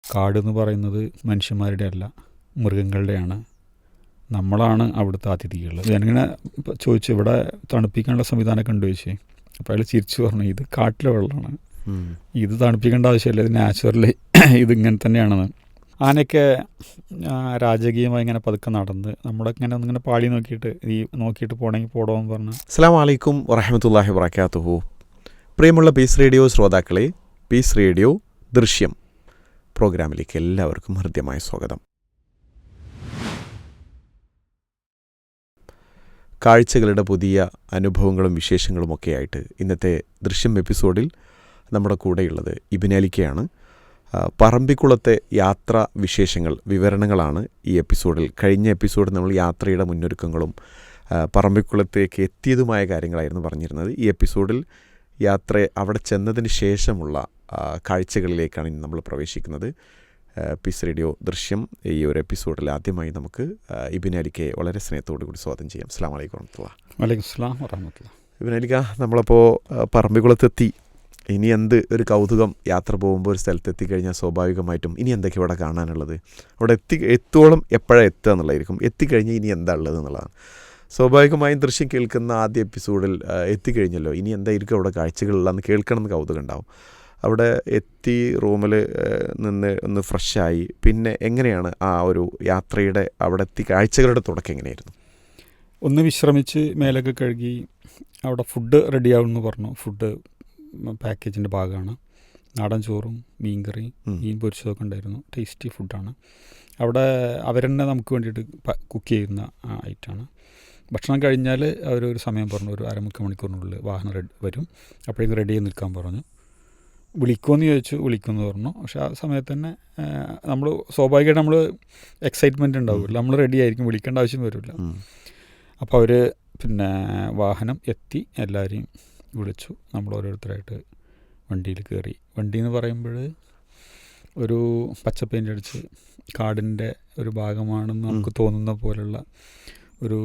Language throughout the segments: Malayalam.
കാടെന്ന് പറയുന്നത് മനുഷ്യന്മാരുടെ അല്ല, മൃഗങ്ങളുടെയാണ്. നമ്മളാണ് അവിടുത്തെ അതിഥികൾ. ഞാനിങ്ങനെ ചോദിച്ചു, ഇവിടെ തണുപ്പിക്കാനുള്ള സംവിധാനമൊക്കെ ഉണ്ട് ചോദിച്ചേ. അപ്പോൾ അയാൾ ചിരിച്ചു പറഞ്ഞു, ഇത് കാട്ടിലെ വെള്ളമാണ്, ഇത് തണുപ്പിക്കേണ്ട ആവശ്യമില്ല, ഇത് നാച്ചുറലി ഇതിങ്ങനെ തന്നെയാണെന്ന്. ആനയൊക്കെ രാജകീയമായി ഇങ്ങനെ പതുക്കെ നടന്ന് നമ്മളൊക്കെ ഒന്നിങ്ങനെ പാളി നോക്കിയിട്ട് പോകണമെങ്കിൽ പോടാമെന്ന് പറഞ്ഞു. അസ്സലാമു അലൈക്കും വറഹ്മത്തുള്ളാഹി വബറകാതുഹു. പ്രിയമുള്ള പീസ് റേഡിയോ ശ്രോതാക്കളെ, പീസ് റേഡിയോ ദൃശ്യം പ്രോഗ്രാമിലേക്ക് എല്ലാവർക്കും ഹൃദ്യമായ സ്വാഗതം. കാഴ്ചകളുടെ പുതിയ അനുഭവങ്ങളും വിശേഷങ്ങളുമൊക്കെ ആയിട്ട് ഇന്നത്തെ ദൃശ്യം എപ്പിസോഡിൽ നമ്മുടെ കൂടെയുള്ളത് ഇബ്നാലിക്കയാണ്. പറമ്പിക്കുളത്തെ യാത്രാ വിശേഷങ്ങൾ, വിവരണങ്ങളാണ് ഈ എപ്പിസോഡിൽ. കഴിഞ്ഞ എപ്പിസോഡിൽ നമ്മൾ യാത്രയുടെ മുന്നൊരുക്കങ്ങളും പറമ്പിക്കുളത്തേക്ക് എത്തിയതുമായ കാര്യങ്ങളായിരുന്നു പറഞ്ഞിരുന്നത്. ഈ എപ്പിസോഡിൽ അവിടെ ചെന്നതിന് ശേഷമുള്ള കാഴ്ചകളിലേക്കാണ് ഇന്ന് നമ്മൾ പ്രവേശിക്കുന്നത്. പീസ് റേഡിയോ ദൃശ്യം ഈ ഒരു എപ്പിസോഡിൽ ആദ്യമായി നമുക്ക് ഇബ്നാലിക്കയെ വളരെ സ്നേഹത്തോടു കൂടി സ്വാഗതം ചെയ്യാം. അസ്സലാമു അലൈക്കും വറഹ്മത്തുള്ളാഹി. വലൈക്കും അസ്സലാം വറഹ്മത്തുള്ളാഹി. ഇബ്നാലിക്ക, നമ്മളപ്പോൾ പറമ്പിക്കുളത്തെത്തി. ഇനി എന്ത് ഒരു കൗതുകം, യാത്ര പോകുമ്പോൾ ഒരു സ്ഥലത്തെത്തിക്കഴിഞ്ഞാൽ സ്വാഭാവികമായിട്ടും ഇനി എന്തൊക്കെ ഇവിടെ കാണാനുള്ളത്, അവിടെ എത്തോളം എപ്പോഴാണ് എത്തുക എന്നുള്ളതായിരിക്കും. എത്തിക്കഴിഞ്ഞാൽ ഇനി എന്താ ഉള്ളത് എന്നുള്ളതാണ്. സ്വാഭാവികമായും ദൃശ്യം കേൾക്കുന്ന ആദ്യ എപ്പിസോഡിൽ എത്തിക്കഴിഞ്ഞല്ലോ, ഇനി എന്തായിരിക്കും അവിടെ കാഴ്ചകളുള്ളതെന്ന് കേൾക്കണമെന്ന് കൗതുകം ഉണ്ടാവും. അവിടെ എത്തി റൂമിൽ നിന്ന് ഒന്ന് ഫ്രഷായി പിന്നെ എങ്ങനെയാണ് ആ ഒരു യാത്രയുടെ അവിടെ എത്തി കാഴ്ചകളുടെ തുടക്കം എങ്ങനെയായിരുന്നു? ഒന്ന് വിശ്രമിച്ച് മേലൊക്കെ കഴുകി അവിടെ ഫുഡ് റെഡിയാവുമെന്ന് പറഞ്ഞു. ഫുഡ് പാക്കേജിൻ്റെ ഭാഗമാണ്. നാടൻ ചോറും മീൻകറിയും മീൻ പൊരിച്ചതൊക്കെ ഉണ്ടായിരുന്നു. ടേസ്റ്റി ഫുഡാണ്. അവിടെ അവരെന്നെ നമുക്ക് വേണ്ടിയിട്ട് കുക്ക് ചെയ്യുന്ന ഐറ്റമാണ്. ഭക്ഷണം കഴിഞ്ഞാൽ അവരൊരു സമയം പറഞ്ഞു, ഒരു അരമുക്കാൽ മണിക്കൂറിനുള്ളിൽ വാഹനം വരും, അപ്പോഴേക്കും റെഡി ചെയ്ത് നിൽക്കാൻ പറഞ്ഞു. വിളിക്കുമെന്ന് ചോദിച്ചു, വിളിക്കുമെന്ന് പറഞ്ഞു. പക്ഷേ ആ സമയത്ത് തന്നെ നമ്മൾ സ്വാഭാവികമായിട്ട് നമ്മൾ എക്സൈറ്റ്മെൻറ്റ് ഉണ്ടാവില്ല, നമ്മൾ റെഡി ആയിരിക്കും, വിളിക്കേണ്ട ആവശ്യം വരില്ല. അപ്പോൾ അവർ പിന്നെ വാഹനം എത്തി എല്ലാവരെയും വിളിച്ചു. നമ്മൾ ഓരോരുത്തരായിട്ട് വണ്ടിയിൽ കയറി. വണ്ടി എന്ന് പറയുമ്പോൾ ഒരു പച്ച പെയിൻ്റ് അടിച്ച് കാടിൻ്റെ ഒരു ഭാഗമാണെന്ന് നമുക്ക് തോന്നുന്ന പോലുള്ള ഒരു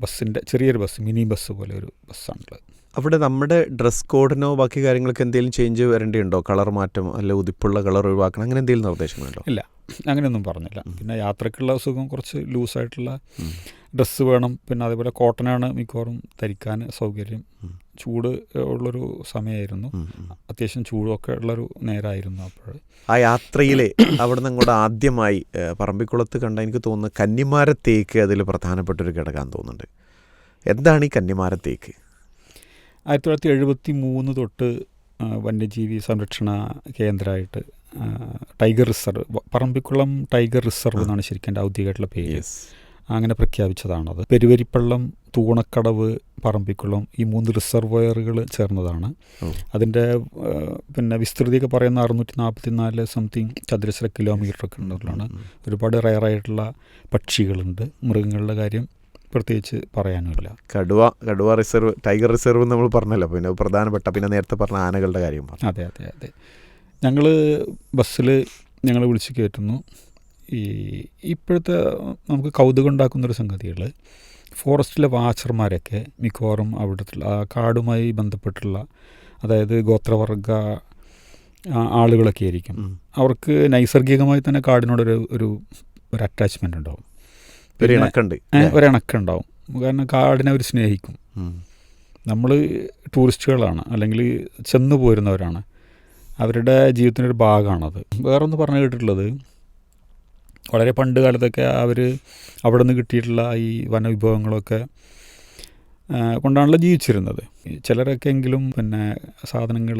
ബസ്സിൻ്റെ ചെറിയൊരു ബസ്, മിനി ബസ് പോലെ ഒരു ബസ്സാണുള്ളത്. അവിടെ നമ്മുടെ ഡ്രസ് കോഡിനോ ബാക്കി കാര്യങ്ങളൊക്കെ എന്തെങ്കിലും ചേഞ്ച് വരേണ്ടിയുണ്ടോ? കളർ മാറ്റം, അല്ല ഉദിപ്പുള്ള കളർ ഒഴിവാക്കണം, അങ്ങനെ എന്തെങ്കിലും നിർദ്ദേശങ്ങളുണ്ടോ? ഇല്ല, അങ്ങനെയൊന്നും പറഞ്ഞില്ല. പിന്നെ യാത്രക്കുള്ള സുഖം കുറച്ച് ലൂസായിട്ടുള്ള ഡ്രസ്സ് വേണം. പിന്നെ അതേപോലെ കോട്ടനാണ് മിക്കവാറും ധരിക്കാൻ സൗകര്യം. ചൂട് ഉള്ളൊരു സമയമായിരുന്നു, അത്യാവശ്യം ചൂടൊക്കെ ഉള്ളൊരു നേരമായിരുന്നു. അപ്പോൾ ആ യാത്രയിൽ അവിടെ നിന്ന് അങ്ങോട്ട് ആദ്യമായി പറമ്പിക്കുളത്ത് കണ്ട എനിക്ക് തോന്നുന്നു കന്നിമാരത്തേക്ക് അതിൽ പ്രധാനപ്പെട്ടൊരു ഘടകമാണെന്ന് തോന്നുന്നുണ്ട്. എന്താണ് ഈ കന്നിമാരത്തേക്ക്? 1973 തൊട്ട് വന്യജീവി സംരക്ഷണ കേന്ദ്രമായിട്ട് tiger reserve, Parambikulam tiger reserve എന്നാണ് ശരിക്കും എൻ്റെ ഔദ്യോഗികമായിട്ടുള്ള പേര്. അങ്ങനെ പ്രഖ്യാപിച്ചതാണത്. പെരുവരിപ്പള്ളം, തൂണക്കടവ്, പറമ്പിക്കുളം ഈ 3 റിസർവോയറുകൾ ചേർന്നതാണ്. അതിൻ്റെ പിന്നെ വിസ്തൃതിയൊക്കെ പറയുന്ന 644 സംതിങ് ചതുരശ്ര കിലോമീറ്ററൊക്കെ ഉള്ളതാണ്. ഒരുപാട് റയറായിട്ടുള്ള പക്ഷികളുണ്ട്. മൃഗങ്ങളുടെ കാര്യം പ്രത്യേകിച്ച് പറയാനുമില്ല. കടുവ റിസർവ്, ടൈഗർ റിസർവ് നമ്മൾ പറഞ്ഞല്ലോ. പിന്നെ പ്രധാനപ്പെട്ട, പിന്നെ നേരത്തെ പറഞ്ഞ ആനകളുടെ കാര്യം പറഞ്ഞു. അതെ. ഞങ്ങൾ ബസ്സിൽ ഞങ്ങൾ വിളിച്ച് കയറ്റുന്നു. ഇപ്പോഴത്തെ നമുക്ക് കൗതുകം ഉണ്ടാക്കുന്നൊരു സംഗതികൾ, ഫോറസ്റ്റിലെ വാച്ചർമാരൊക്കെ മിക്കവാറും അവിടുത്തെ ആ കാടുമായി ബന്ധപ്പെട്ടുള്ള, അതായത് ഗോത്രവർഗ ആളുകളൊക്കെ ആയിരിക്കും. അവർക്ക് നൈസർഗികമായി തന്നെ കാടിനോടൊരു ഒരു അറ്റാച്ച്മെൻ്റ് ഉണ്ടാവും, ഒരിണക്കുണ്ടാവും. കാരണം കാടിനെ അവർ സ്നേഹിക്കും. നമ്മൾ ടൂറിസ്റ്റുകളാണ്, അല്ലെങ്കിൽ ചെന്നു പോരുന്നവരാണ്, അവരുടെ ജീവിതത്തിനൊരു ഭാഗമാണത്. വേറൊന്ന് പറഞ്ഞു കേട്ടിട്ടുള്ളത്, വളരെ പണ്ട് കാലത്തൊക്കെ അവർ അവിടെ നിന്ന് കിട്ടിയിട്ടുള്ള ഈ വനവിഭവങ്ങളൊക്കെ കൊണ്ടാണല്ലോ ജീവിച്ചിരുന്നത്. ചിലരൊക്കെ എങ്കിലും പിന്നെ സാധനങ്ങൾ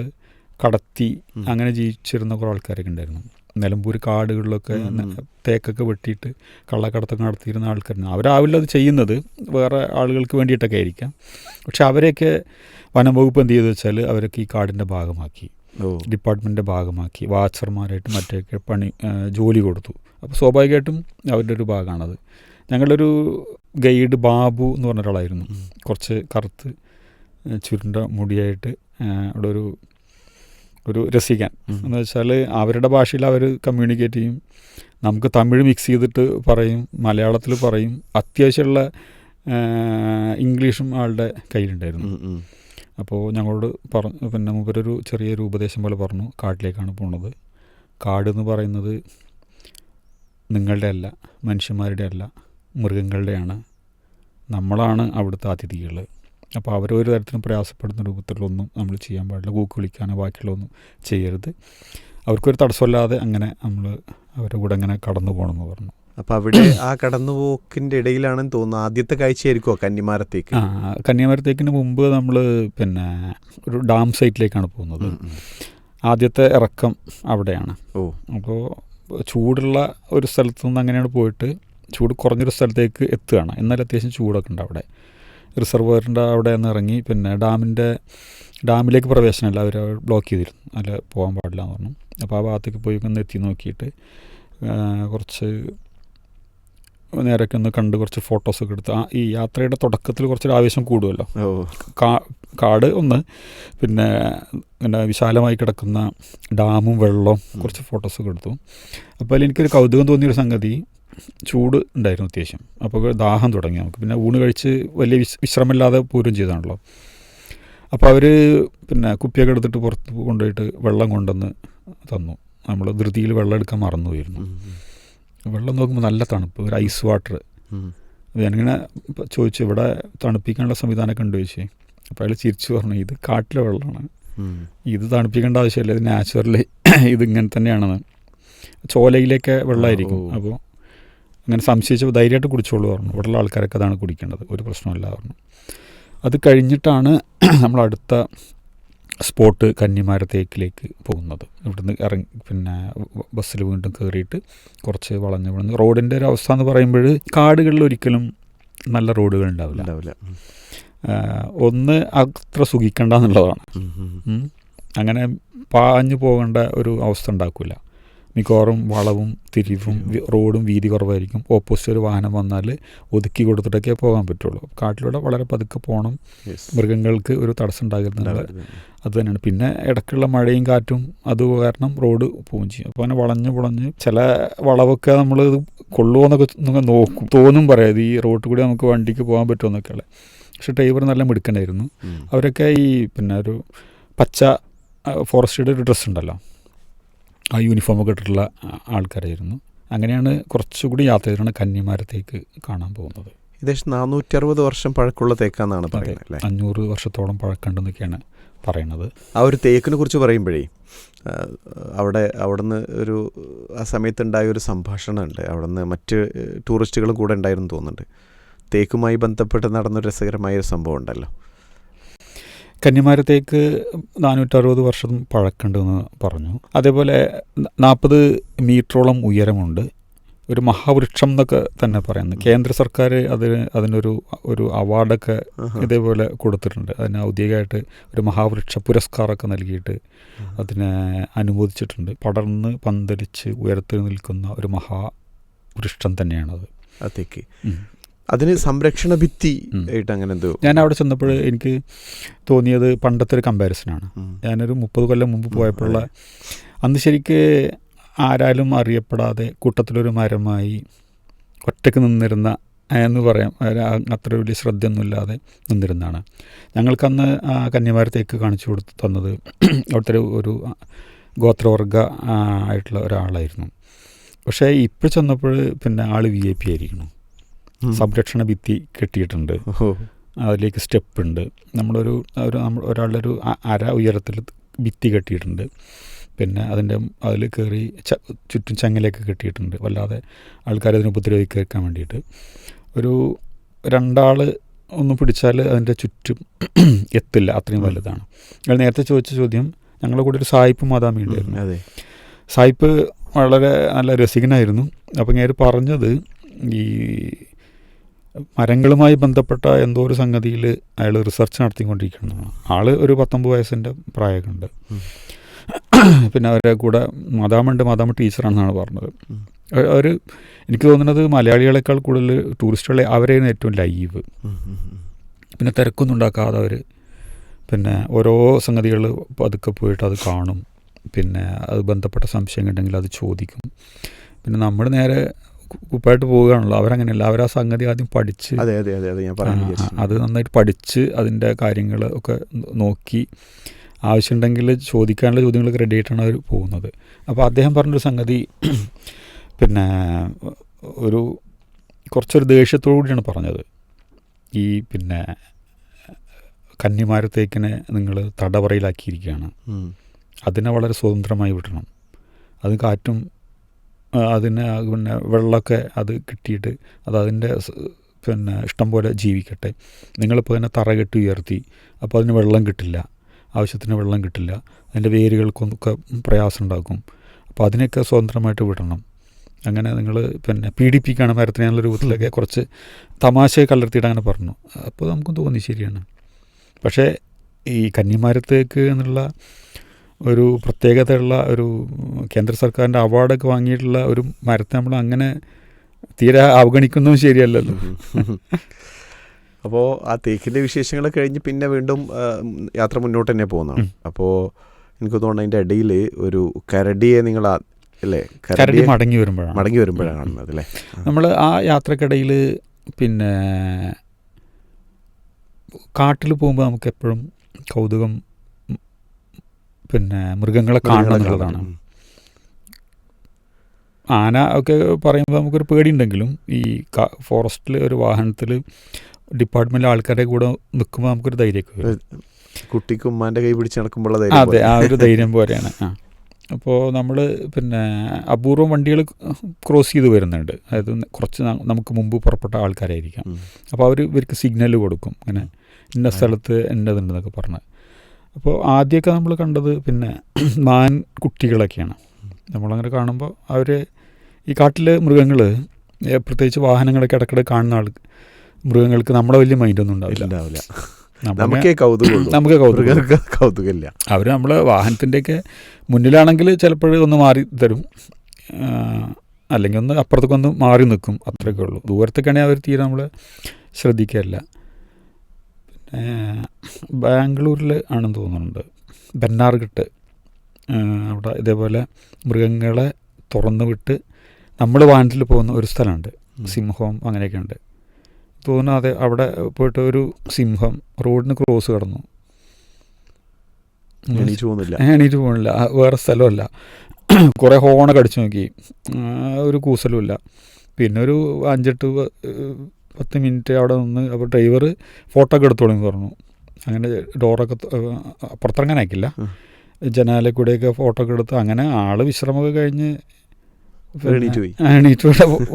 കടത്തി അങ്ങനെ ജീവിച്ചിരുന്ന കുറേ ആൾക്കാരൊക്കെ ഉണ്ടായിരുന്നു. നിലമ്പൂർ കാടുകളിലൊക്കെ തേക്കൊക്കെ വെട്ടിയിട്ട് കള്ളക്കടത്തൊക്കെ നടത്തിയിരുന്ന ആൾക്കാരുണ്ട്. അവരാവില്ല അത് ചെയ്യുന്നത്, വേറെ ആളുകൾക്ക് വേണ്ടിയിട്ടൊക്കെ ആയിരിക്കാം. പക്ഷെ അവരെയൊക്കെ വനംവകുപ്പ് എന്ത് ചെയ്തു വെച്ചാൽ അവരൊക്കെ ഈ കാടിൻ്റെ ഭാഗമാക്കി, ഡിപ്പാർട്ട്മെൻറ്റിൻ്റെ ഭാഗമാക്കി, വാച്ചർമാരായിട്ട് മറ്റൊക്കെ ജോലി കൊടുത്തു. അപ്പോൾ സ്വാഭാവികമായിട്ടും അവരുടെ ഒരു ഭാഗമാണത്. ഞങ്ങളൊരു ഗൈഡ് ബാബു എന്ന് പറഞ്ഞ ഒരാളായിരുന്നു, കുറച്ച് കറുത്ത് ചുരുണ്ട മുടിയായിട്ട്. അവിടെ ഒരു രസിക്കാൻ എന്ന് വെച്ചാൽ അവരുടെ ഭാഷയിൽ അവർ കമ്മ്യൂണിക്കേറ്റ് ചെയ്യും, നമുക്ക് തമിഴ് മിക്സ് ചെയ്തിട്ട് പറയും, മലയാളത്തിൽ പറയും, അത്യാവശ്യമുള്ള ഇംഗ്ലീഷും ആളുടെ കയ്യിലുണ്ടായിരുന്നു. അപ്പോൾ ഞങ്ങളോട് പിന്നെ മൂപ്പരൊരു ചെറിയൊരു ഉപദേശം പോലെ പറഞ്ഞു, കാട്ടിലേക്കാണ് പോണത്, കാടെന്ന് പറയുന്നത് നിങ്ങളുടെ അല്ല, മനുഷ്യന്മാരുടെ അല്ല, മൃഗങ്ങളുടെയാണ്. നമ്മളാണ് അവിടുത്തെ അതിഥികൾ. അപ്പോൾ അവരൊരു തരത്തിലും പ്രയാസപ്പെടുന്ന രൂപത്തിലൊന്നും നമ്മൾ ചെയ്യാൻ പാടില്ല. കൂക്ക് വിളിക്കാനോ ബാക്കിയുള്ളതൊന്നും ചെയ്യരുത്. അവർക്കൊരു തടസ്സമില്ലാതെ അങ്ങനെ നമ്മൾ അവരുടെ കൂടെ അങ്ങനെ കടന്നു പോകണമെന്ന് പറഞ്ഞു. അപ്പോൾ അവിടെ ആ കടന്നുപോക്കിൻ്റെ ഇടയിലാണെന്ന് തോന്നുന്നു ആദ്യത്തെ കാഴ്ചയായിരിക്കുമോ കന്നിമാരത്തേക്ക്? കന്യാമരത്തേക്കിന് മുമ്പ് നമ്മൾ പിന്നെ ഒരു ഡാം സൈറ്റിലേക്കാണ് പോകുന്നത്. ആദ്യത്തെ ഇറക്കം അവിടെയാണ്. അപ്പോൾ ചൂടുള്ള ഒരു സ്ഥലത്തു നിന്ന് അങ്ങനെയാണ് പോയിട്ട് ചൂട് കുറഞ്ഞൊരു സ്ഥലത്തേക്ക് എത്തുകയാണ്. എന്നാൽ അത്യാവശ്യം ചൂടൊക്കെ ഉണ്ട് അവിടെ. റിസർവറിൻ്റെ അവിടെ നിന്ന് ഇറങ്ങി പിന്നെ ഡാമിലേക്ക് പ്രവേശനമല്ല, അവർ ബ്ലോക്ക് ചെയ്തിരുന്നു, അല്ല പോകാൻ പാടില്ല എന്ന് പറഞ്ഞു. അപ്പോൾ ആ ഭാഗത്തേക്ക് പോയി ഒന്ന് എത്തി നോക്കിയിട്ട് കുറച്ച് നേരൊക്കെ ഒന്ന് കണ്ട് കുറച്ച് ഫോട്ടോസൊക്കെ എടുത്ത് ഈ യാത്രയുടെ തുടക്കത്തിൽ കുറച്ചൊരു ആവേശം കൂടുമല്ലോ. കാട് ഒന്ന്, പിന്നെ വിശാലമായി കിടക്കുന്ന ഡാമും വെള്ളവും കുറച്ച് ഫോട്ടോസൊക്കെ എടുത്തു. അപ്പോൾ അതിൽ എനിക്കൊരു കൗതുകം തോന്നിയൊരു സംഗതി, ചൂട് ഉണ്ടായിരുന്നു അത്യാവശ്യം. അപ്പോൾ ദാഹം തുടങ്ങി നമുക്ക്. പിന്നെ ഊണ് കഴിച്ച് വലിയ വിശ്രമമില്ലാതെ പൂരം ചെയ്താണല്ലോ. അപ്പോൾ അവർ പിന്നെ കുപ്പിയൊക്കെ എടുത്തിട്ട് പുറത്ത് കൊണ്ടുപോയിട്ട് വെള്ളം കൊണ്ടുവന്ന് തന്നു. നമ്മൾ ധൃതിയിൽ വെള്ളം എടുക്കാൻ മറന്നുപോയിരുന്നു. വെള്ളം നോക്കുമ്പോൾ നല്ല തണുപ്പ്, ഒരു ഐസ് വാട്ടർ. ഞാനിങ്ങനെ ചോദിച്ചു, ഇവിടെ തണുപ്പിക്കാനുള്ള സംവിധാനമൊക്കെ ഉണ്ട് ചോദിച്ചു. അപ്പോൾ അയാൾ ചിരിച്ചു പറഞ്ഞു, ഇത് കാട്ടിലെ വെള്ളമാണ്, ഇത് തണുപ്പിക്കേണ്ട ആവശ്യമില്ല, ഇത് നാച്ചുറലി ഇതിങ്ങനെ തന്നെയാണെന്ന്. ചോലയിലേക്ക് വെള്ളമായിരിക്കും. അപ്പോൾ അങ്ങനെ സംശയിച്ച് ധൈര്യമായിട്ട് കുടിച്ചോളൂ പറഞ്ഞു. ഇവിടെയുള്ള ആൾക്കാരൊക്കെ അതാണ് കുടിക്കേണ്ടത്, ഒരു പ്രശ്നമില്ല പറഞ്ഞു. അത് കഴിഞ്ഞിട്ടാണ് നമ്മൾ അടുത്ത സ്പോട്ട് കന്നിമാരത്തേക്കിലേക്ക് പോകുന്നത്. ഇവിടുന്ന് ഇറങ്ങി പിന്നെ ബസ്സിൽ വീണ്ടും കയറിയിട്ട് കുറച്ച് വളഞ്ഞ് വിളഞ്ഞ് റോഡിൻ്റെ ഒരു അവസ്ഥ എന്ന് പറയുമ്പോൾ കാടുകളിൽ ഒരിക്കലും നല്ല റോഡുകൾ ഉണ്ടാവില്ല. ഒന്ന് അത്ര സുഖിക്കണ്ട എന്നുള്ളതാണ്. അങ്ങനെ പാഞ്ഞു പോകേണ്ട ഒരു അവസ്ഥ ഉണ്ടാക്കില്ല. മിക്കവാറും വളവും തിരിവും റോഡും വീതി കുറവായിരിക്കും. ഓപ്പോസിറ്റ് ഒരു വാഹനം വന്നാൽ ഒതുക്കി കൊടുത്തിട്ടൊക്കെ പോകാൻ പറ്റുള്ളൂ. കാട്ടിലൂടെ വളരെ പതുക്കെ പോകണം, മൃഗങ്ങൾക്ക് ഒരു തടസ്സം ഉണ്ടാകുന്നത് അത് തന്നെയാണ്. പിന്നെ ഇടയ്ക്കുള്ള മഴയും കാറ്റും അത് കാരണം റോഡ് പോവുകയും ചെയ്യും. അപ്പോൾ അങ്ങനെ വളഞ്ഞ് ചില വളവൊക്കെ നമ്മൾ കൊള്ളുമോന്നൊക്കെ നോക്കും, തോന്നും പറയാം ഈ റോഡിൽ കൂടി നമുക്ക് വണ്ടിക്ക് പോകാൻ പറ്റുമെന്നൊക്കെയുള്ള. പക്ഷേ ഡ്രൈവർ നല്ല മിടുക്കനായിരുന്നു. അവരൊക്കെ ഈ പിന്നെ ഒരു പച്ച ഫോറസ്റ്റിയുടെ ഒരു ഡ്രസ്സ് ഉണ്ടല്ലോ, ആ യൂണിഫോമൊക്കെ ഇട്ടിട്ടുള്ള ആൾക്കാരായിരുന്നു. അങ്ങനെയാണ് കുറച്ചുകൂടി യാത്ര ചെയ്തിട്ടാണ് കന്നിമാരത്തേക്ക് കാണാൻ പോകുന്നത്. ഏകദേശം 460 വർഷം പഴക്കമുള്ള തേക്കാന്നാണ് പറയുന്നത്. 500 വർഷത്തോളം പഴക്കമുണ്ടെന്നൊക്കെയാണ് പറയുന്നത്. ആ ഒരു തേക്കിനെ കുറിച്ച് പറയുമ്പോഴേ അവിടുന്ന് ഒരു ആ സമയത്തുണ്ടായ ഒരു സംഭാഷണമുണ്ട്. അവിടുന്ന് മറ്റ് ടൂറിസ്റ്റുകളും കൂടെ ഉണ്ടായിരുന്നു തോന്നുന്നുണ്ട്. തേക്കുമായി ബന്ധപ്പെട്ട് നടന്നൊരു രസകരമായ ഒരു സംഭവം ഉണ്ടല്ലോ. കന്നിമാരത്തേക്ക് 460 വർഷം പഴക്കമുണ്ടെന്ന് പറഞ്ഞു. അതേപോലെ 40 മീറ്ററോളം ഉയരമുണ്ട്. ഒരു മഹാവൃക്ഷം എന്നൊക്കെ തന്നെ പറയുന്നു. കേന്ദ്ര സർക്കാർ അതിനൊരു അവാർഡൊക്കെ ഇതേപോലെ കൊടുത്തിട്ടുണ്ട്. അതിന് ഔദ്യോഗികമായിട്ട് ഒരു മഹാവൃക്ഷ പുരസ്കാരമൊക്കെ നൽകിയിട്ട് അതിനെ അനുമോദിച്ചിട്ടുണ്ട്. പടർന്ന് പന്തലിച്ച് ഉയരത്തിൽ നിൽക്കുന്ന ഒരു മഹാവൃക്ഷം തന്നെയാണത്. അതേക്ക് അതിന് സംരക്ഷണ ഭിത്തി ആയിട്ട് അങ്ങനെ എന്തോ. ഞാൻ അവിടെ ചെന്നപ്പോൾ എനിക്ക് തോന്നിയത് പണ്ടത്തെ ഒരു കമ്പാരിസനാണ്. ഞാനൊരു 30 കൊല്ലം മുമ്പ് പോയപ്പോഴുള്ള, അന്ന് ശരിക്ക് ആരാലും അറിയപ്പെടാതെ കൂട്ടത്തിലൊരു മരമായി ഒറ്റയ്ക്ക് നിന്നിരുന്ന എന്ന് പറയാം, അത്ര വലിയ ശ്രദ്ധയൊന്നുമില്ലാതെ നിന്നിരുന്നതാണ്. ഞങ്ങൾക്കന്ന് ആ കന്യാമാരത്തേക്ക് കാണിച്ചു തന്നത് അവിടുത്തെ ഒരു ഗോത്രവർഗ ആയിട്ടുള്ള ഒരാളായിരുന്നു. പക്ഷേ ഇപ്പോൾ ചെന്നപ്പോൾ പിന്നെ ആൾ VIP ആയിരിക്കണം. സംരക്ഷണ ഭിത്തി കെട്ടിയിട്ടുണ്ട്, അതിലേക്ക് സ്റ്റെപ്പ് ഉണ്ട്. ഒരാളുടെ ഒരു അര ഉയരത്തിൽ ഭിത്തി കെട്ടിയിട്ടുണ്ട്. പിന്നെ അതിൽ കയറി ചുറ്റും ചങ്ങലയൊക്കെ കെട്ടിയിട്ടുണ്ട്, വല്ലാതെ ആൾക്കാരതിനെ ഉപദ്രവിക്കാൻ വേണ്ടിയിട്ട്. ഒരു 2 ആൾ ഒന്ന് പിടിച്ചാൽ അതിൻ്റെ ചുറ്റും എത്തില്ല, അത്രയും വലുതാണ്. ഞങ്ങൾ നേരത്തെ ചോദിച്ച ചോദ്യം, ഞങ്ങളുടെ കൂടെ ഒരു സായിപ്പ് മാതാമി ഉണ്ടായിരുന്നു. സായിപ്പ് വളരെ നല്ല രസികനായിരുന്നു. അപ്പോൾ ഞാൻ പറഞ്ഞത് ഈ മരങ്ങളുമായി ബന്ധപ്പെട്ട എന്തോ ഒരു സംഗതിയിൽ അയാൾ റിസർച്ച് നടത്തിക്കൊണ്ടിരിക്കുന്നതാണ്. ആൾ ഒരു 19 വയസ്സിൻ്റെ പ്രായമൊക്കെ ഉണ്ട്. പിന്നെ അവരുടെ കൂടെ മാതാമ ടീച്ചറാണെന്നാണ് പറഞ്ഞത്. എനിക്ക് തോന്നുന്നത് മലയാളികളെക്കാൾ കൂടുതൽ ടൂറിസ്റ്റുകളെ അവരെയാണ് ഏറ്റവും ലൈവ്. പിന്നെ തിരക്കൊന്നും ഉണ്ടാക്കാതെ അവർ പിന്നെ ഓരോ സംഗതികൾ പതുക്കെ പോയിട്ട് അത് കാണും. പിന്നെ അത് ബന്ധപ്പെട്ട സംശയം ഉണ്ടെങ്കിൽ അത് ചോദിക്കും. പിന്നെ നമ്മൾ നേരെ കുപ്പായിട്ട് പോവുകയാണല്ലോ. അവരങ്ങനെയല്ല, അവർ ആ സംഗതി ആദ്യം പഠിച്ച് അത് നന്നായിട്ട് പഠിച്ച് അതിൻ്റെ കാര്യങ്ങൾ ഒക്കെ നോക്കി ആവശ്യമുണ്ടെങ്കിൽ ചോദിക്കാനുള്ള ചോദ്യങ്ങളൊക്കെ റെഡി ആയിട്ടാണ് അവർ പോകുന്നത്. അപ്പോൾ അദ്ദേഹം പറഞ്ഞൊരു സംഗതി പിന്നെ കുറച്ചൊരു ദേഷ്യത്തോടു കൂടിയാണ് പറഞ്ഞത്. ഈ പിന്നെ കന്നിമാരത്തേക്കിനെ നിങ്ങൾ തടവറയിലാക്കിയിരിക്കുകയാണ്, അതിനെ വളരെ സ്വതന്ത്രമായി വിടണം, അത് കാറ്റും അതിന് പിന്നെ വെള്ളമൊക്കെ അത് കിട്ടിയിട്ട് അതിൻ്റെ പിന്നെ ഇഷ്ടം പോലെ ജീവിക്കട്ടെ. നിങ്ങളിപ്പോൾ അതിനെ തറകെട്ടി ഉയർത്തി, അപ്പോൾ അതിന് വെള്ളം കിട്ടില്ല, ആവശ്യത്തിന് വെള്ളം കിട്ടില്ല, അതിൻ്റെ വേരുകൾക്കൊക്കെ പ്രയാസം ഉണ്ടാക്കും. അപ്പോൾ അതിനെയൊക്കെ സ്വതന്ത്രമായിട്ട് വിടണം. അങ്ങനെ നിങ്ങൾ പിന്നെ പീഡിപ്പിക്കുകയാണ് മരത്തിനെ എന്നുള്ള രൂപത്തിലൊക്കെ കുറച്ച് തമാശയെ കലർത്തിയിട്ട് അങ്ങനെ പറഞ്ഞു. അപ്പോൾ നമുക്ക് തോന്നി ശരിയാണ്. പക്ഷേ ഈ കന്നിമരത്തേക്ക് എന്നുള്ള ഒരു പ്രത്യേകതയുള്ള ഒരു കേന്ദ്ര സർക്കാരിൻ്റെ അവാർഡൊക്കെ വാങ്ങിയിട്ടുള്ള ഒരു മരത്തെ നമ്മൾ അങ്ങനെ തീരെ അവഗണിക്കുന്നതും ശരിയല്ലല്ലോ. അപ്പോൾ ആ തേക്കിൻ്റെ വിശേഷങ്ങൾ കഴിഞ്ഞ് പിന്നെ വീണ്ടും യാത്ര മുന്നോട്ട് തന്നെ പോകുന്നതാണ്. അപ്പോൾ എനിക്ക് തോന്നുന്നു അതിൻ്റെ ഇടയിൽ ഒരു കരടിയെ നിങ്ങൾ അല്ലേ, കരടി മടങ്ങി വരുമ്പോഴാണ് കാണുന്നത് അല്ലേ. നമ്മൾ ആ യാത്രക്കിടയിൽ പിന്നെ കാട്ടിൽ പോകുമ്പോൾ നമുക്ക് എപ്പോഴും കൗതുകം പിന്നെ മൃഗങ്ങളെ കാണണം എന്നുള്ളതാണ്. ആന ഒക്കെ പറയുമ്പോൾ നമുക്കൊരു പേടിയുണ്ടെങ്കിലും ഈ ഫോറസ്റ്റിൽ ഒരു വാഹനത്തിൽ ഡിപ്പാർട്ട്മെൻറ്റിലെ ആൾക്കാരുടെ കൂടെ നിൽക്കുമ്പോൾ നമുക്കൊരു ധൈര്യമൊക്കെ വരും. കുട്ടിക്ക് ഉമ്മാൻ്റെ കൈ പിടിച്ച് നടക്കുമ്പോൾ അതെ, ആ ഒരു ധൈര്യം പോലെയാണ്. അപ്പോൾ നമ്മൾ പിന്നെ അപൂർവം വണ്ടികൾ ക്രോസ് ചെയ്ത് വരുന്നുണ്ട്. അതായത് കുറച്ച് നമുക്ക് മുമ്പ് പുറപ്പെട്ട ആൾക്കാരായിരിക്കാം. അപ്പോൾ ഇവർക്ക് സിഗ്നൽ കൊടുക്കും, ഇങ്ങനെ ഇന്ന സ്ഥലത്ത് എന്നതുണ്ടെന്നൊക്കെ പറഞ്ഞ്. അപ്പോൾ ആദ്യമൊക്കെ നമ്മൾ കണ്ടത് പിന്നെ മാൻ കുട്ടികളൊക്കെയാണ്. നമ്മളങ്ങനെ കാണുമ്പോൾ അവർ ഈ കാട്ടിലെ മൃഗങ്ങൾ, പ്രത്യേകിച്ച് വാഹനങ്ങളൊക്കെ ഇടയ്ക്കിടെ കാണുന്ന മൃഗങ്ങൾക്ക് നമ്മളെ വലിയ മൈൻഡൊന്നും ഉണ്ടാവില്ല. നമുക്ക് കൗതുകമില്ല. അവർ നമ്മളെ വാഹനത്തിൻ്റെയൊക്കെ മുന്നിലാണെങ്കിൽ ചിലപ്പോൾ ഒന്ന് മാറി തരും, അല്ലെങ്കിൽ ഒന്ന് അപ്പുറത്തേക്കൊന്ന് മാറി നിൽക്കും, അത്രയൊക്കെ ഉള്ളൂ. ദൂരത്തേക്കാണെങ്കിൽ അവർ തീരെ നമ്മൾ ശ്രദ്ധിക്കാറില്ല. പിന്നെ ബാംഗ്ലൂരിൽ ആണെന്ന് തോന്നുന്നുണ്ട്, ബെന്നാർഘട്ട്, അവിടെ ഇതേപോലെ മൃഗങ്ങളെ തുറന്നു വിട്ട് നമ്മൾ വാഹനത്തിൽ പോകുന്ന ഒരു സ്ഥലമുണ്ട്, സിംഹം അങ്ങനെയൊക്കെ ഉണ്ട് തോന്നുന്നു. അതെ, അവിടെ പോയിട്ട് ഒരു സിംഹം റോഡിന് ക്രോസ് കടന്നു, എണീറ്റ് പോകുന്നില്ല, വേറെ സ്ഥലമല്ല. കുറേ ഹോണൊക്കെ അടിച്ചു നോക്കി, ഒരു കൂസലുമില്ല. പിന്നെ ഒരു 5-10 മിനിറ്റ് അവിടെ നിന്ന് അപ്പോൾ ഡ്രൈവർ ഫോട്ടോ ഒക്കെ എടുത്തോളെന്ന് പറഞ്ഞു. അങ്ങനെ ഡോറൊക്കെ പുറത്തിറങ്ങാനാക്കില്ല, ജനാലെ കൂടെയൊക്കെ ഫോട്ടോ ഒക്കെ എടുത്ത് അങ്ങനെ ആൾ വിശ്രമമൊക്കെ കഴിഞ്ഞ് എണീറ്റ്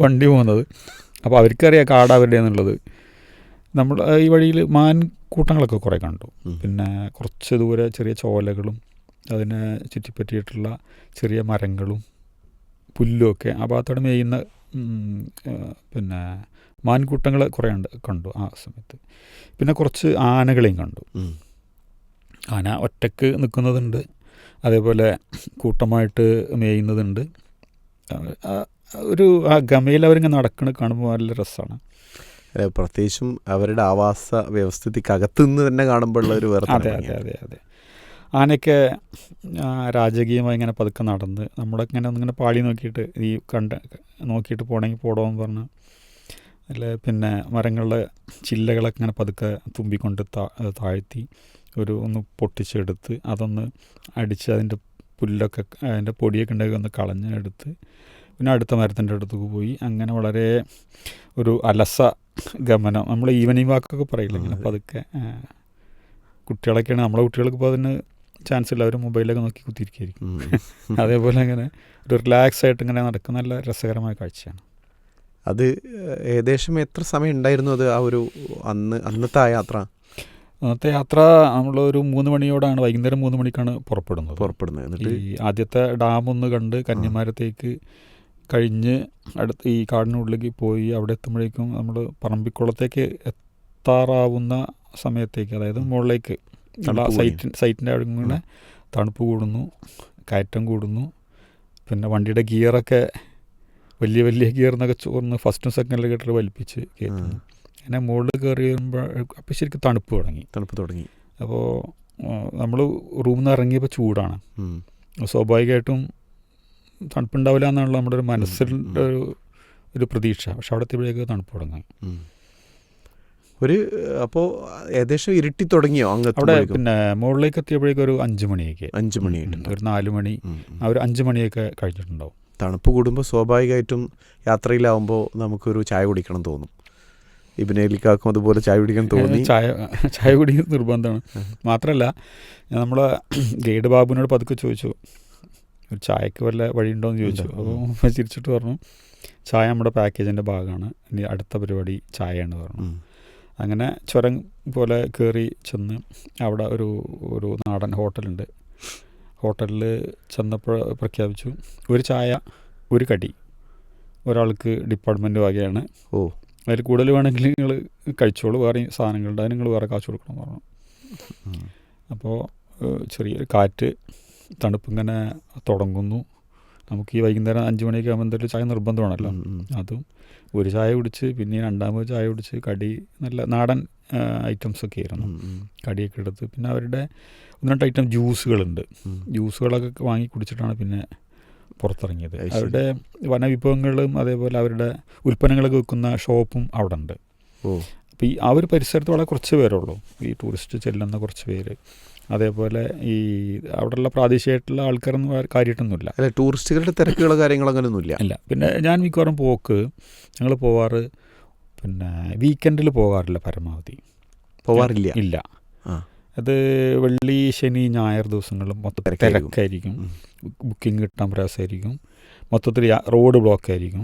വണ്ടി പോകുന്നത്. അപ്പോൾ അവർക്കറിയാം കാട് അവരുടെ എന്നുള്ളത്. നമ്മൾ ഈ വഴിയിൽ മാൻ കൂട്ടങ്ങളൊക്കെ കുറേ കണ്ടു. പിന്നെ കുറച്ച് ദൂരെ ചെറിയ ചോലകളും അതിനെ ചുറ്റിപ്പറ്റിയിട്ടുള്ള ചെറിയ മരങ്ങളും പുല്ലുമൊക്കെ ആ ഭാഗത്തോടെ മേയുന്ന പിന്നെ മാൻകൂട്ടങ്ങൾ കുറേ കണ്ടു ആ സമയത്ത്. പിന്നെ കുറച്ച് ആനകളെയും കണ്ടു. ആന ഒറ്റക്ക് നിൽക്കുന്നതുണ്ട്, അതേപോലെ കൂട്ടമായിട്ട് മേയുന്നതുണ്ട്. ഒരു ആ ഗമയിൽ അവരിങ്ങനെ നടക്കുന്നത് കാണുമ്പോൾ നല്ല രസമാണ്. പ്രത്യേകിച്ചും അവരുടെ ആവാസ വ്യവസ്ഥയ്ക്കകത്തുനിന്ന് തന്നെ കാണുമ്പോഴുള്ള ഒരു വേറെ. അതെ. ആനയൊക്കെ രാജകീയമായി ഇങ്ങനെ പതുക്കെ നടന്ന് നമ്മളൊക്കെ ഇങ്ങനെ ഒന്നിങ്ങനെ പാളി നോക്കിയിട്ട് ഈ നോക്കിയിട്ട് പോകണമെങ്കിൽ പോടാമെന്ന് പറഞ്ഞ് അല്ലെ. പിന്നെ മരങ്ങളുടെ ചില്ലകളൊക്കെ ഇങ്ങനെ പതുക്കെ തുമ്പിക്കൊണ്ട് താഴ്ത്തി ഒന്ന് പൊട്ടിച്ചെടുത്ത് അതൊന്ന് അടിച്ച് അതിൻ്റെ പുല്ലൊക്കെ അതിൻ്റെ പൊടിയൊക്കെ ഉണ്ടെങ്കിൽ ഒന്ന് കളഞ്ഞ് എടുത്ത് പിന്നെ അടുത്ത മരത്തിൻ്റെ അടുത്തേക്ക് പോയി. അങ്ങനെ വളരെ ഒരു അലസ ഗമനം. നമ്മൾ ഈവനിങ് വാക്കൊക്കെ പറയില്ല, ഇങ്ങനെ പതുക്കെ. കുട്ടികളൊക്കെയാണ്, നമ്മളെ കുട്ടികൾക്ക് ഇപ്പോൾ അതിന് ചാൻസ് ഇല്ല, അവർ മൊബൈലൊക്കെ നോക്കി കുത്തിയിരിക്കുകയായിരിക്കും. അതേപോലെ അങ്ങനെ ഒരു റിലാക്സ് ആയിട്ട് ഇങ്ങനെ നടക്കുന്ന നല്ല രസകരമായ കാഴ്ചയാണ്. അത് ഏകദേശം എത്ര സമയം ഉണ്ടായിരുന്നു അത് ആ ഒരു അന്നത്തെ ആ യാത്ര? അന്നത്തെ യാത്ര നമ്മളൊരു 3 മണിയോടാണ്, വൈകുന്നേരം 3 മണിക്കാണ് പുറപ്പെടുന്നത്. ഈ ആദ്യത്തെ ഡാമൊന്ന് കണ്ട് കന്യാകുമാരത്തേക്ക് കഴിഞ്ഞ് അടുത്ത് ഈ കാടിനുള്ളിലേക്ക് പോയി അവിടെ എത്തുമ്പോഴേക്കും നമ്മൾ പറമ്പിക്കുളത്തേക്ക് എത്താറാവുന്ന സമയത്തേക്ക്, അതായത് മുകളിലേക്ക് സൈറ്റിൻ്റെ അവിടെ ഇങ്ങനെ തണുപ്പ് കൂടുന്നു, കയറ്റം കൂടുന്നു. പിന്നെ വണ്ടിയുടെ ഗിയറൊക്കെ വലിയ വലിയ ഗിയറിനൊക്കെ ചോർന്ന് ഫസ്റ്റും സെക്കൻഡിലൊക്കെ ഇട്ടിട്ട് വലിപ്പിച്ച് കയറ്റുന്നു. അങ്ങനെ മുകളിൽ കയറി വരുമ്പോൾ അപ്പോൾ ശരിക്കും തണുപ്പ് തുടങ്ങി. അപ്പോൾ നമ്മൾ റൂമിൽ നിന്ന് ഇറങ്ങിയപ്പോൾ ചൂടാണ്. സ്വാഭാവികമായിട്ടും തണുപ്പുണ്ടാവില്ല എന്നുള്ള നമ്മുടെ ഒരു മനസ്സിൻ്റെ ഒരു പ്രതീക്ഷ. പക്ഷെ അവിടെ എത്തിയപ്പോഴേക്ക് തണുപ്പ് തുടങ്ങി. അപ്പോൾ ഏകദേശം ഇരുട്ടി തുടങ്ങിയോ അവിടെ? അങ്ങെത്തുമ്പോഴേക്കും? പിന്നെ മുകളിലേക്ക് എത്തിയപ്പോഴേക്കും ഒരു 5 മണിയൊക്കെ, 5 മണിയായിട്ടുണ്ട്. ഒരു 4 മണി, ഒരു 5 മണിയൊക്കെ കഴിഞ്ഞിട്ടുണ്ടാവും. തണുപ്പ് കൂടുമ്പോൾ സ്വാഭാവികമായിട്ടും യാത്രയിലാവുമ്പോൾ നമുക്കൊരു ചായ കുടിക്കണം തോന്നും. ഇബ്നലിക്കാക്കും അതുപോലെ ചായ കുടിക്കാൻ തോന്നി. ചായ കുടി നിർബന്ധമാണ്. മാത്രമല്ല, നമ്മളെ ഗൈഡ് ബാബുവിനോട് പതുക്കെ ചോദിച്ചു, ഒരു ചായക്ക് വല്ല വഴിയുണ്ടോയെന്ന് ചോദിച്ചു. അപ്പോൾ ചിരിച്ചിട്ട് പറഞ്ഞു, ചായ നമ്മുടെ പാക്കേജിൻ്റെ ഭാഗമാണ്, ഇനി അടുത്ത പരിപാടി ചായയാണ് പറഞ്ഞു. അങ്ങനെ ചുരം പോലെ കയറി ചെന്ന് അവിടെ ഒരു നാടൻ ഹോട്ടലുണ്ട്. ഹോട്ടലിൽ ചെന്നപ്പോൾ പ്രഖ്യാപിച്ചു, ഒരു ചായ ഒരു കടി ഒരാൾക്ക് ഡിപ്പാർട്ട്മെൻറ്റ് വകയാണ്. അതിൽ കൂടുതൽ വേണമെങ്കിൽ നിങ്ങൾ കഴിച്ചോളൂ, വേറെ സാധനങ്ങളുണ്ട്, അതിന് നിങ്ങൾ വേറെ കാശ് കൊടുക്കണം പറഞ്ഞു. അപ്പോൾ ചെറിയൊരു കാറ്റ്, തണുപ്പിങ്ങനെ തുടങ്ങുന്നു. നമുക്ക് ഈ വൈകുന്നേരം 5 മണിയൊക്കെ ആകുമ്പോൾ എന്തെങ്കിലും ചായ നിർബന്ധമാണല്ലോ. അതും ഒരു ചായ കുടിച്ച് പിന്നെ രണ്ടാമത് ചായ കുടിച്ച് കടി, നല്ല നാടൻ ഐറ്റംസൊക്കെ ആയിരുന്നു. കടിയൊക്കെ എടുത്ത് പിന്നെ അവരുടെ 1-2 ഐറ്റം ജ്യൂസുകളുണ്ട്. ജ്യൂസുകളൊക്കെ വാങ്ങി കുടിച്ചിട്ടാണ് പിന്നെ പുറത്തിറങ്ങിയത്. അവരുടെ വനവിഭവങ്ങളും അതേപോലെ അവരുടെ ഉൽപ്പന്നങ്ങളൊക്കെ വിൽക്കുന്ന ഷോപ്പും അവിടെ ഉണ്ട്. അപ്പോൾ ആ ഒരു പരിസരത്ത് വളരെ കുറച്ച് പേരുള്ളൂ, ഈ ടൂറിസ്റ്റ് ചെല്ലുന്ന കുറച്ച് പേര്. അതേപോലെ ഈ അവിടെയുള്ള പ്രാദേശികമായിട്ടുള്ള ആൾക്കാരൊന്നും കാര്യമായിട്ടൊന്നുമില്ല. അല്ല, ടൂറിസ്റ്റുകളുടെ തിരക്കുകളോ കാര്യങ്ങളോ അങ്ങനെയൊന്നുമില്ല. ഇല്ല. പിന്നെ ഞാൻ മിക്കവാറും ഞങ്ങൾ പോവാറ് പിന്നെ വീക്കെൻഡിൽ പോകാറില്ല, പരമാവധി പോവാറില്ല. ഇല്ല. അത് വെള്ളി, ശനി, ഞായർ ദിവസങ്ങളിലും മൊത്തത്തിൽ തിരക്കായിരിക്കും, ബുക്കിംഗ് കിട്ടാൻ പ്രയാസമായിരിക്കും, മൊത്തത്തിൽ റോഡ് ബ്ലോക്കായിരിക്കും,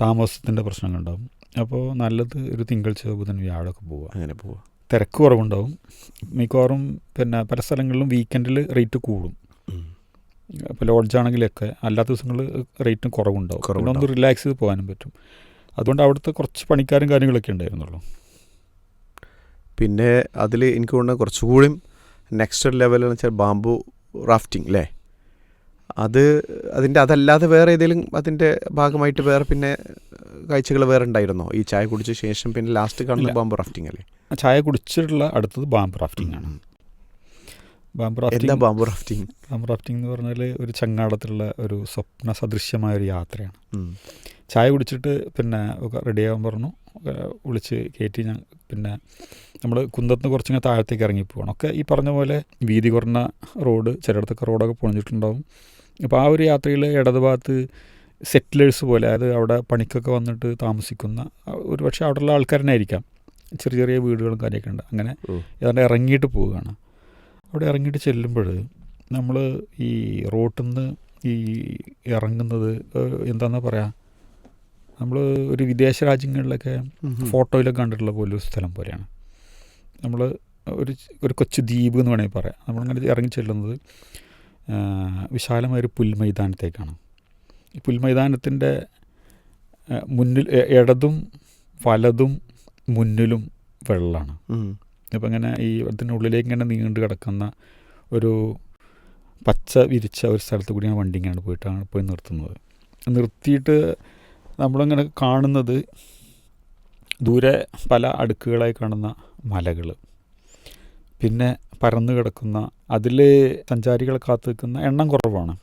താമസത്തിൻ്റെ പ്രശ്നങ്ങളുണ്ടാകും. അപ്പോൾ നല്ലത് ഒരു തിങ്കൾ, ബുധൻ, വ്യാഴമൊക്കെ പോവുക. അങ്ങനെ പോവുക, തിരക്ക് കുറവുണ്ടാവും. മിക്കവാറും പിന്നെ പല സ്ഥലങ്ങളിലും വീക്കെൻഡിൽ റേറ്റ് കൂടും. ഇപ്പോൾ ലോഡ്ജാണെങ്കിലൊക്കെ അല്ലാത്ത ദിവസങ്ങളിൽ റേറ്റും കുറവുണ്ടാവും. പിന്നെ ഒന്ന് റിലാക്സ് ചെയ്ത് പോകാനും പറ്റും. അതുകൊണ്ട് അവിടുത്തെ കുറച്ച് പണിക്കാരും കാര്യങ്ങളൊക്കെ ഉണ്ടായിരുന്നുള്ളൂ. പിന്നെ അതിൽ എനിക്ക് തോന്നുന്നത് കുറച്ചുകൂടി നെക്സ്റ്റ് ലെവലെന്ന് വെച്ചാൽ ബാംബു റാഫ്റ്റിംഗ് അല്ലേ? അതല്ലാതെ വേറെ ഏതെങ്കിലും അതിൻ്റെ ഭാഗമായിട്ട് വേറെ പിന്നെ കാഴ്ചകൾ വേറെ ഉണ്ടായിരുന്നോ ഈ ചായ കുടിച്ച ശേഷം? പിന്നെ ലാസ്റ്റ് കാണുന്ന ബാംബു റാഫ്റ്റിംഗ് അല്ലേ? ചായ കുടിച്ചിട്ടുള്ള അടുത്തത് ബാംബു റാഫ്റ്റിംഗ് ആണ്. ബാംബു റാഫ്റ്റിംഗ് എന്ന് പറഞ്ഞാൽ ഒരു ചങ്ങാടത്തിലുള്ള ഒരു സ്വപ്ന സദൃശ്യമായ ഒരു യാത്രയാണ്. ചായ കുടിച്ചിട്ട് പിന്നെ റെഡിയാകാൻ പറഞ്ഞു, വിളിച്ച് കയറ്റി. പിന്നെ നമ്മൾ കുന്നത്തിന് കുറച്ചിങ്ങനെ താഴത്തേക്ക് ഇറങ്ങിപ്പോകണം. ഒക്കെ ഈ പറഞ്ഞ പോലെ വീതി കുറഞ്ഞ റോഡ്, ചിലയിടത്തൊക്കെ റോഡൊക്കെ പൊളിഞ്ഞിട്ടുണ്ടാവും. അപ്പോൾ ആ ഒരു യാത്രയിൽ ഇടതുഭാഗത്ത് സെറ്റിലേഴ്സ് പോലെ, അതായത് അവിടെ പണിക്കൊക്കെ വന്നിട്ട് താമസിക്കുന്ന ഒരു പക്ഷേ അവിടെയുള്ള ആൾക്കാരനായിരിക്കാം, ചെറിയ ചെറിയ വീടുകളും കാര്യമൊക്കെ ഉണ്ട്. അങ്ങനെ ഏതാണ്ട് ഇറങ്ങിയിട്ട് പോവുകയാണ്. അവിടെ ഇറങ്ങിയിട്ട് ചെല്ലുമ്പോൾ നമ്മൾ ഈ റോട്ടിൽ നിന്ന് ഈ ഇറങ്ങുന്നത് എന്താണെന്ന് പറയാം, നമ്മൾ ഒരു വിദേശ രാജ്യങ്ങളിലൊക്കെ ഫോട്ടോയിലൊക്കെ കണ്ടിട്ടുള്ള പോലെ ഒരു സ്ഥലം പോലെയാണ്. നമ്മൾ ഒരു കൊച്ചു ദ്വീപ് എന്ന് വേണമെങ്കിൽ പറയാം. നമ്മളിങ്ങനെ ഇറങ്ങി ചെല്ലുന്നത് വിശാലമായൊരു പുൽമൈതാനത്തേക്കാണ്. ഈ പുൽമൈതാനത്തിൻ്റെ മുന്നിൽ ഇടതും വലതും മുന്നിലും വെള്ളമാണ്. അപ്പോൾ ഇങ്ങനെ ഈ അതിനുള്ളിലേക്ക് ഇങ്ങനെ നീണ്ടു കിടക്കുന്ന ഒരു പച്ച വിരിച്ച ഒരു സ്ഥലത്ത് കൂടിയാണ് വണ്ടി ഇങ്ങനെ പോയി നിർത്തുന്നത്. നിർത്തിയിട്ട് നമ്മളിങ്ങനെ കാണുന്നത് ദൂരെ പല അടുക്കുകളായി കാണുന്ന മലകൾ, പിന്നെ പരന്നു കിടക്കുന്ന, അതിൽ സഞ്ചാരികളെ കാത്തു നിൽക്കുന്ന എണ്ണം കുറവാണ്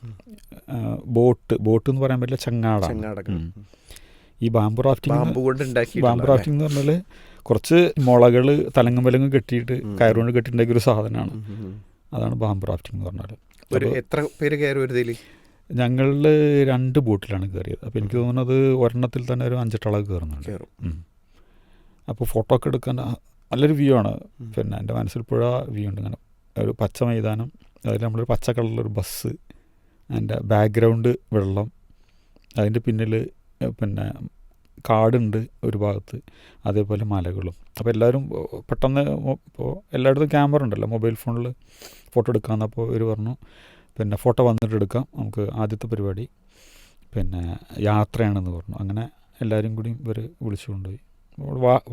ബോട്ട് എന്ന് പറയാൻ പറ്റില്ല, ചങ്ങാട. ഈ ബാംബു റാഫ്റ്റിംഗ് എന്ന് പറഞ്ഞാൽ കുറച്ച് മുളകൾ തലങ്ങും കെട്ടിയിട്ട് കയറുകൊണ്ട് കെട്ടിയിട്ടുണ്ടാക്കിയ ഒരു സാധനമാണ്. അതാണ് ബാംബു റാഫ്റ്റിംഗ് എന്ന് പറഞ്ഞാൽ. എത്ര പേര് കയറി? ഞങ്ങളിൽ 2 ബോട്ടിലാണ് കയറിയത്. അപ്പോൾ എനിക്ക് തോന്നുന്നത് ഒരെണ്ണത്തിൽ തന്നെ ഒരു 5-8 ആൾ കയറുന്നുണ്ട്. അപ്പോൾ ഫോട്ടോ ഒക്കെ എടുക്കാൻ നല്ലൊരു വ്യൂ ആണ്. പിന്നെ എൻ്റെ മനസ്സിൽ പുഴ വ്യൂ ഉണ്ട്. ഇങ്ങനെ ഒരു പച്ച മൈതാനം, അതിൽ നമ്മളൊരു പച്ച കളറിലൊരു ബസ്, അതിൻ്റെ ബാക്ക്ഗ്രൗണ്ട് വെള്ളം, അതിൻ്റെ പിന്നിൽ പിന്നെ കാടുണ്ട് ഒരു ഭാഗത്ത്, അതേപോലെ മലകളും. അപ്പോൾ എല്ലാവരും പെട്ടെന്ന് ഇപ്പോൾ എല്ലായിടത്തും ക്യാമറ ഉണ്ടല്ലോ, മൊബൈൽ ഫോണിൽ ഫോട്ടോ എടുക്കാമെന്ന്. അപ്പോൾ ഇവർ പറഞ്ഞു പിന്നെ ഫോട്ടോ വന്നിട്ട് എടുക്കാം, നമുക്ക് ആദ്യത്തെ പരിപാടി പിന്നെ യാത്രയാണെന്ന് പറഞ്ഞു. അങ്ങനെ എല്ലാവരും കൂടി ഇവർ വിളിച്ചു കൊണ്ടുപോയി.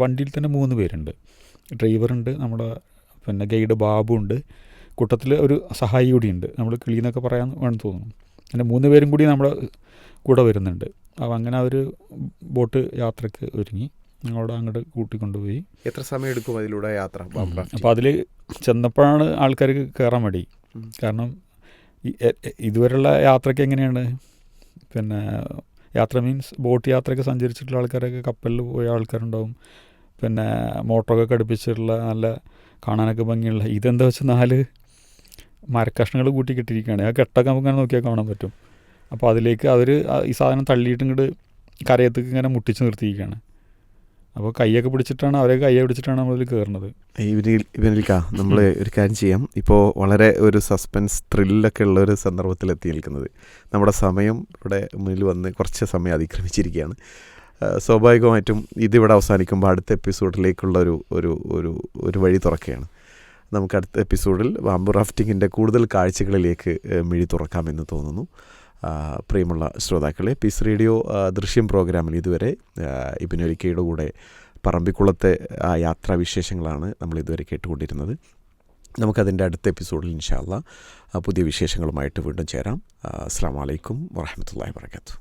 വണ്ടിയിൽ തന്നെ 3 പേരുണ്ട്. ഡ്രൈവറുണ്ട്, നമ്മുടെ പിന്നെ ഗൈഡ് ബാബു ഉണ്ട്, കൂട്ടത്തിൽ ഒരു സഹായി കൂടിയുണ്ട്. നമ്മൾ കിളിയെന്നൊക്കെ പറയാൻ വേണം തോന്നുന്നു. അങ്ങനെ 3 പേരും കൂടി നമ്മുടെ കൂടെ വരുന്നുണ്ട്. അപ്പോൾ അങ്ങനെ അവർ ബോട്ട് യാത്രയ്ക്ക് ഒരുങ്ങി ഞങ്ങളോട് അങ്ങോട്ട് കൂട്ടിക്കൊണ്ടുപോയി. എത്ര സമയം എടുക്കും അതിലൂടെ യാത്ര? അപ്പോൾ അതിൽ ചെന്നപ്പോഴാണ് ആൾക്കാർക്ക് കയറാൻ മടി. കാരണം ഇതുവരെയുള്ള യാത്രയ്ക്ക് എങ്ങനെയാണ്, പിന്നെ യാത്ര മീൻസ് ബോട്ട് യാത്രയൊക്കെ സഞ്ചരിച്ചിട്ടുള്ള ആൾക്കാരൊക്കെ കപ്പലിൽ പോയ ആൾക്കാരുണ്ടാവും, പിന്നെ മോട്ടറൊക്കെ ഘടിപ്പിച്ചിട്ടുള്ള നല്ല കാണാനൊക്കെ ഭംഗിയുള്ള, ഇതെന്താ വെച്ചാൽ 4 മരക്കഷ്ണങ്ങൾ കൂട്ടി കെട്ടിയിരിക്കുകയാണ്. ആ കെട്ടൊക്കെ നമുക്ക് ഇങ്ങനെ നോക്കിയാൽ കാണാൻ പറ്റും. അപ്പോൾ അതിലേക്ക് അവർ ഈ സാധനം തള്ളിയിട്ട് ഇങ്ങോട്ട് കരയത്തേക്ക് ഇങ്ങനെ മുട്ടിച്ച് നിർത്തിയിരിക്കുകയാണ്. അപ്പോൾ കൈയൊക്കെ പിടിച്ചിട്ടാണ്, അവരെ കൈയെ പിടിച്ചിട്ടാണ് നമ്മളിൽ കയറുന്നത്. ഇവനിൽക്ക നമ്മൾ ഒരു കാര്യം ചെയ്യാം. ഇപ്പോൾ വളരെ ഒരു സസ്പെൻസ് ത്രില്ലൊക്കെ ഉള്ള ഒരു സന്ദർഭത്തിലെത്തി നിൽക്കുന്നത്. നമ്മുടെ സമയം ഇവിടെ മുന്നിൽ വന്ന് കുറച്ച് സമയം അതിക്രമിച്ചിരിക്കുകയാണ്. സ്വാഭാവികമായിട്ടും ഇതിവിടെ അവസാനിക്കുമ്പോൾ അടുത്ത എപ്പിസോഡിലേക്കുള്ള ഒരു വഴി തുറക്കുകയാണ്. നമുക്ക് അടുത്ത എപ്പിസോഡിൽ ബാംബു റാഫ്റ്റിങ്ങിൻ്റെ കൂടുതൽ കാഴ്ചകളിലേക്ക് മിഴി തുറക്കാമെന്ന് തോന്നുന്നു. പ്രിയമുള്ള ശ്രോതാക്കളെ, പീസ് റേഡിയോ ദൃശ്യം പ്രോഗ്രാമിൽ ഇതുവരെ ഇബ്നുലിക്കയുടെ കൂടെ പറമ്പിക്കുളത്തെ യാത്രാവിശേഷങ്ങളാണ് നമ്മൾ ഇതുവരെ കേട്ടുകൊണ്ടിരുന്നത്. നമുക്കതിൻ്റെ അടുത്ത എപ്പിസോഡിൽ ഇൻഷാ അല്ലാഹ് പുതിയ വിശേഷങ്ങളുമായിട്ട് വീണ്ടും ചേരാം. അസ്സലാമു അലൈക്കും വറഹ്മത്തുള്ളാഹി വബറകാതുഹു.